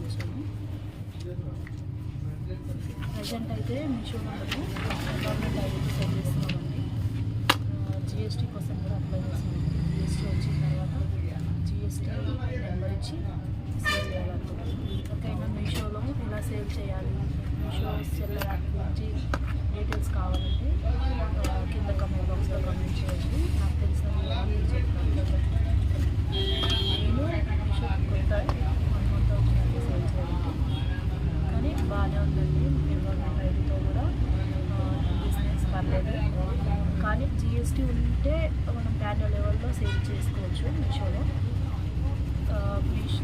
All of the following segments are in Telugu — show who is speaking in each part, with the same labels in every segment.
Speaker 1: వచ్చాను. ప్రజెంట్ అయితే మీషోలో మేము గవర్నమెంట్ ఐడీతో సెల్ చేస్తున్నామండి. జిఎస్టీ కోసం కూడా అప్లై చేస్తున్నామండి. జిఎస్టీ వచ్చిన తర్వాత జిఎస్టీ నెంబర్ ఇచ్చి సేల్ చేయాలనుకుంటున్నాను. ఓకేనా, మీషోలో ఎలా సేల్ చేయాలి, మీషో సెల్లర్ యాప్ గురించి డీటెయిల్స్ కావాలంటే కింద కమెంట్ బాక్స్లో కమెంట్ చేయండి. నాకు తెలిసిన చెప్తాను. నేను మీషో కొత్త 1 month అవుతుందండి సేల్ చేయడానికి, కానీ బాగానే ఉందండి. గవర్నమెంట్ ఐడీతో కూడా బిజినెస్ పర్లేదు. కానీ జిఎస్టీ ఉంటే మనం ప్యాన్ లెవెల్లో సేల్ చేసుకోవచ్చు మీషోలో.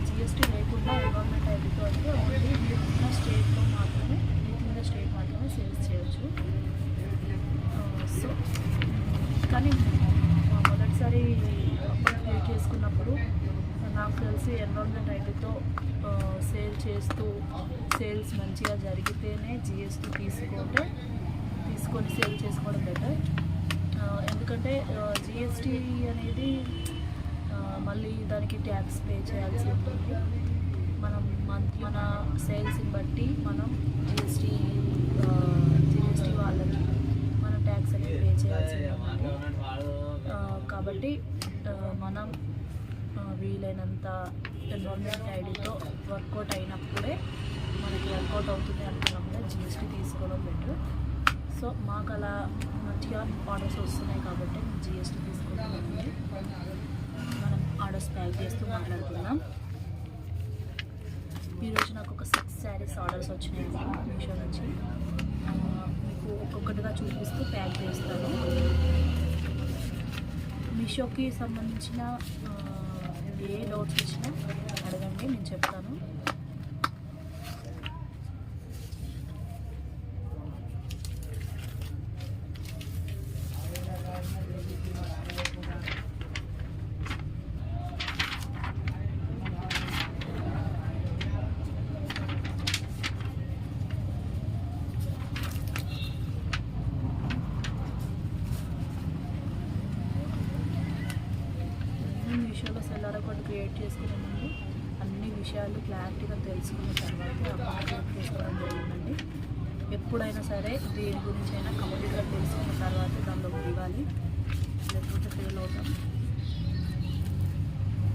Speaker 1: జిఎస్టీ లేకుండా గవర్నమెంట్ ఐడీతో అయితే ఓన్లీ విత్ స్టేట్లో మాత్రమే సేల్స్ చేయొచ్చు. సో కానీ మొదటిసారి అకౌంట్ క్రియేట్ చేసుకున్నప్పుడు నాకు తెలిసి ఎన్విరాన్మెంట్ ఐడీతో సేల్స్ మంచిగా జరిగితేనే జిఎస్టీ తీసుకొని సేల్ చేసుకోవడం బెటర్. ఎందుకంటే జిఎస్టీ అనేది మళ్ళీ దానికి ట్యాక్స్ పే చేయాల్సి ఉంటుంది. మనం మన సేల్స్ని బట్టి మనం జిఎస్టీ వాళ్ళకి మనం ట్యాక్స్ అనేది పే చేయాల్సి ఉంటుంది. కాబట్టి మనం వీలైనంత ఎన్విరాన్మెంట్ ఐడీతో వర్కౌట్ అయినప్పుడే మనకి వర్కౌట్ అవుతుంది అనుకున్నప్పుడే జిఎస్టీ తీసుకోవడం బెటర్. సో మాకు అలా మంచిగా ఆర్డర్స్ వస్తున్నాయి కాబట్టి జిఎస్టీ తీసుకోవడం బెటర్. మనం ఆర్డర్స్ ప్యాక్ చేస్తూ మాట్లాడుకుందాం. ఈరోజు నాకు ఒక 6 శారీస్ ఆర్డర్స్ వచ్చినాయి మీషో నుంచి. మీకు ఒక్కొక్కటిగా చూపిస్తూ ప్యాక్ చేస్తాను. మీషోకి సంబంధించిన ఏ డౌట్స్ వచ్చినా అడగండి, నేను చెప్తాను. మీషోలో సెల్లర్ అకౌంట్ క్రియేట్ చేసుకునే ముందు అన్ని విషయాలు క్లారిటీగా తెలుసుకున్న తర్వాత అకౌంట్ క్రియేట్ చేసుకోవడం జరిగిందండి. ఎప్పుడైనా సరే దేని గురించి అయినా కంప్లీట్గా తెలుసుకున్న తర్వాత దానిలో దిగాలి, లేకపోతే ఫెయిల్ అవుతాం.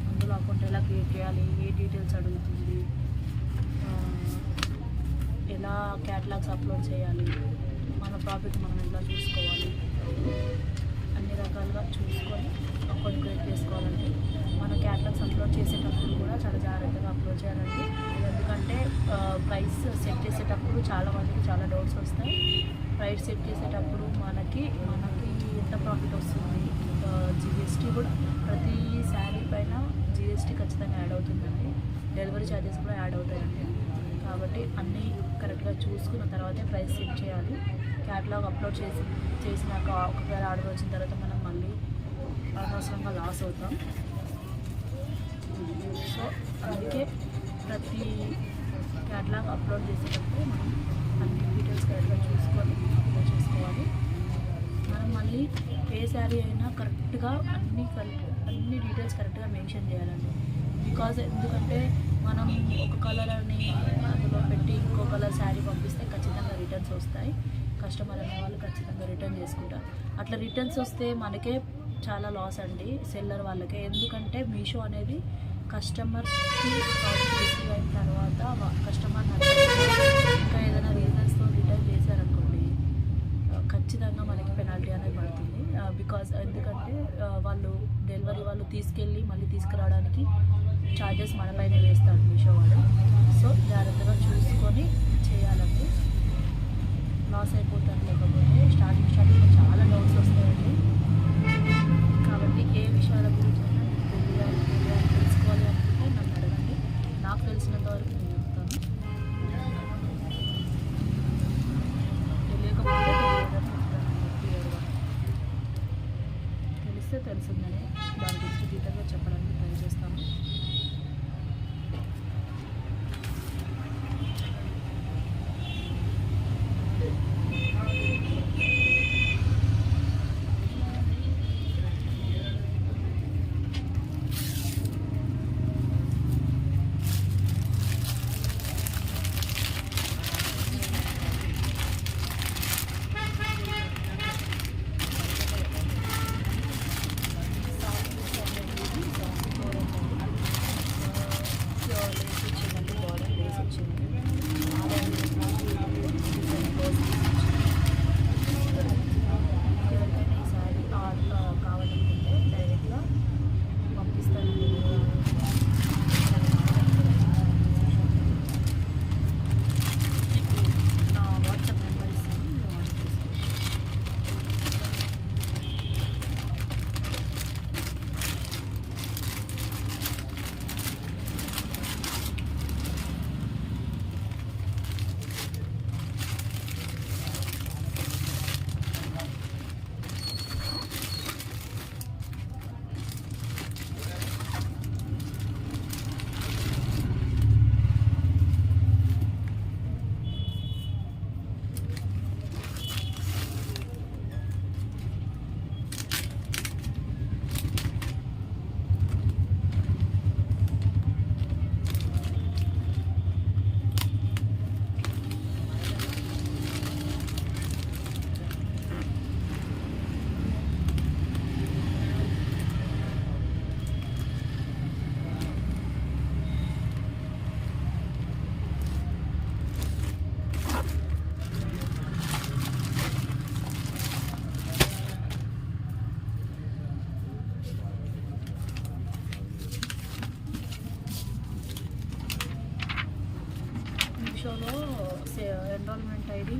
Speaker 1: అందులో అకౌంట్ ఎలా క్రియేట్ చేయాలి, ఏ డీటెయిల్స్ అడుగుతుంది, ఎలా క్యాటలాగ్స్ అప్లోడ్ చేయాలి, మన ప్రాఫిట్ మనం ఎలా చూసుకోవాలి, అన్ని రకాలుగా చూసుకొని అకౌంట్ క్రియేట్ చేసుకోవాలంటే మన క్యాటలాగ్స్ అప్లోడ్ చేసేటప్పుడు కూడా చాలా జాగ్రత్తగా అప్లోడ్ చేయాలండి. ఎందుకంటే ప్రైస్ సెట్ చేసేటప్పుడు చాలామందికి చాలా డౌట్స్ వస్తాయి. ప్రైస్ సెట్ చేసేటప్పుడు మనకి ఎంత ప్రాఫిట్ వస్తుంది, జిఎస్టీ కూడా ప్రతి శారీ పైన జిఎస్టీ ఖచ్చితంగా యాడ్ అవుతుందండి. డెలివరీ ఛార్జెస్ కూడా యాడ్ అవుతాయండి. కాబట్టి అన్నీ కరెక్ట్గా చూసుకున్న తర్వాతే ప్రైస్ సెట్ చేయాలి. క్యాటలాగ్ అప్లోడ్ చేసినాక ఒకవేళ ఆర్డర్ వచ్చిన తర్వాత మనం మళ్ళీ అనవసరంగా లాస్ అవుతాం. సో అందుకే ప్రతి క్యాటలాగ్ అప్లోడ్ చేసేటప్పుడు మనం అన్ని డీటెయిల్స్ కరెక్ట్గా చూసుకొని అప్లోడ్ చేసుకోవాలి. మనం మళ్ళీ ఏ శారీ అయినా కరెక్ట్గా అన్ని డీటెయిల్స్ కరెక్ట్గా మెన్షన్ చేయాలండి. ఎందుకంటే మనం ఒక కలర్ అని అందులో పెట్టి ఇంకో కలర్ శారీ పంపిస్తే ఖచ్చితంగా రిటర్న్స్ వస్తాయి. కస్టమర్ అనే వాళ్ళు ఖచ్చితంగా రిటర్న్ చేసుకుంటారు. అట్లా రిటర్న్స్ వస్తే మనకే చాలా లాస్ అండి, సెల్లర్ వాళ్ళకే. ఎందుకంటే మీషో అనేది కస్టమర్కి ప్రాడక్ట్ రిసీవ్ అయిన తర్వాత కస్టమర్ ఇంకా ఏదైనా రీజన్స్తో రిటర్న్ చేశారనుకోండి, ఖచ్చితంగా మనకి పెనాల్టీ అనేది పడుతుంది. ఎందుకంటే డెలివరీ వాళ్ళు తీసుకెళ్ళి మళ్ళీ తీసుకురావడానికి ఛార్జెస్ మనపైనే వేస్తారు మీషో వాళ్ళు. సో జాగ్రత్తగా చూసుకొని చేయాలండి, లాస్ అయిపోతారు. లేకపోతే స్టార్టింగ్లో చాలా డౌట్స్ వస్తాయండి. కాబట్టి ఏ విషయాల గురించి తెలుసుకోవాలి అనుకుంటే నన్ను అడగండి, నాకు తెలిసినంత వరకు నేను చెప్తాను. తెలియకపోతే తెలిస్తే తెలుస్తుందని దాని గురించి డీటెయిల్గా చెప్పడానికి ట్రై చేస్తాను. మీషోలో ఎన్రోల్మెంట్ ఐడి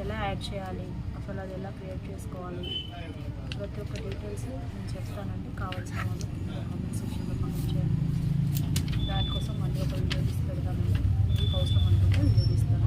Speaker 1: ఎలా యాడ్ చేయాలి, అసలు అది ఎలా క్రియేట్ చేసుకోవాలి, ప్రతి ఒక్క డీటెయిల్స్ నేను చెప్తానండి. కావాల్సిన వాళ్ళు కామెంట్ సెక్షన్లో కామెంట్ చేయండి. దానికోసం మళ్ళీ ఒక వీడియో తీసి పెడతానండి. మీకు అవసరం అనుకుంటే వీడియో తీస్తానండి.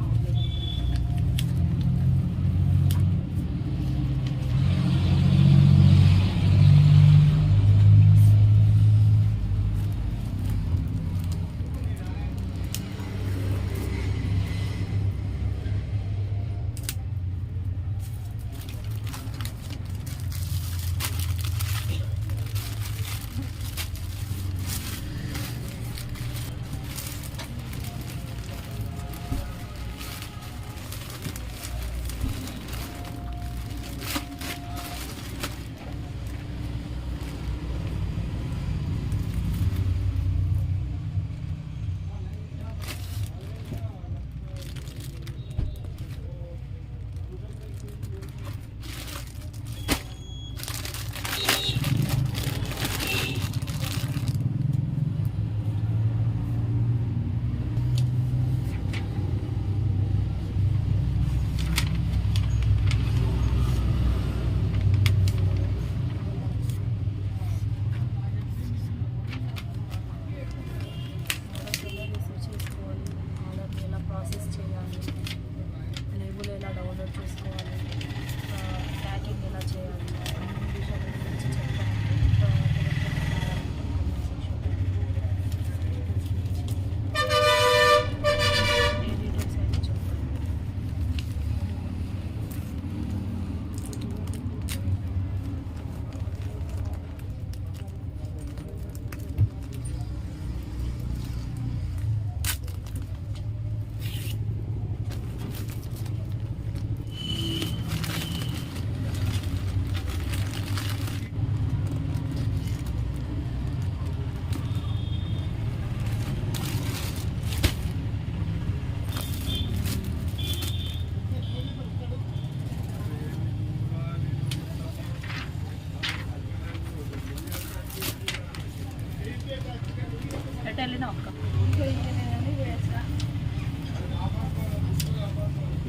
Speaker 1: వెళ్ళినా ఒక్క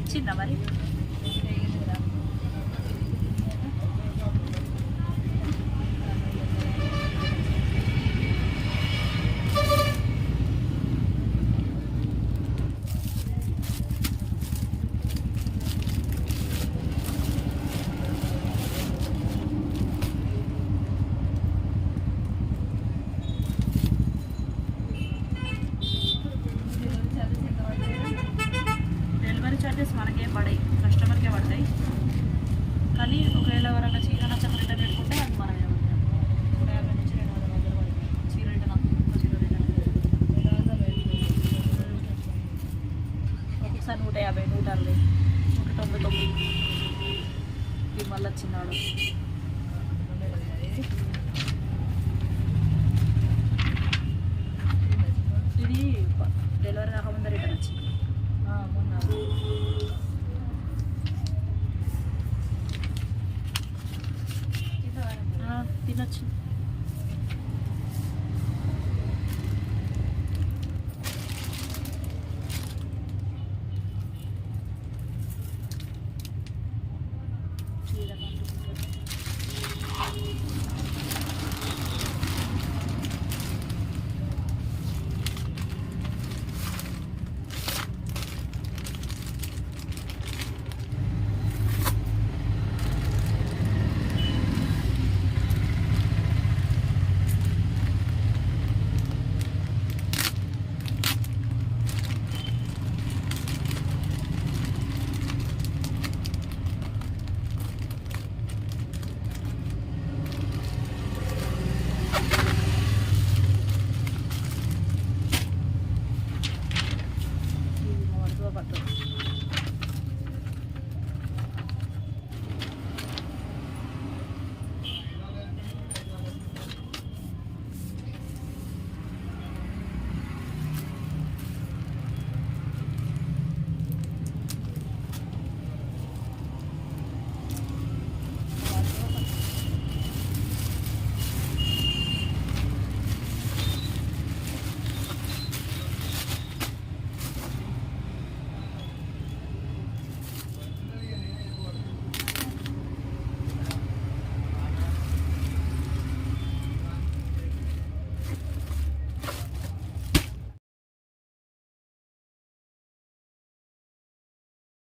Speaker 1: ఇచ్చిందా మరి? చార్జెస్ మనకేం పడాయి, కస్టమర్కే పడతాయి. కానీ ఒకవేళ ఎవరైనా చీర నచ్చక రిటర్న్ పెట్టుకుంటే అది మనమే ఉంటాం. 150 నుంచి 200 మధ్యలో పడుతుంది చీర రిటర్న్. ఒక్కొక్కసారి 150, 160, 199 ఇది మళ్ళీ వచ్చినాడు. ఇది డెలివరీ కాకముందే రిటర్న్ వచ్చింది. తినొచ్చు.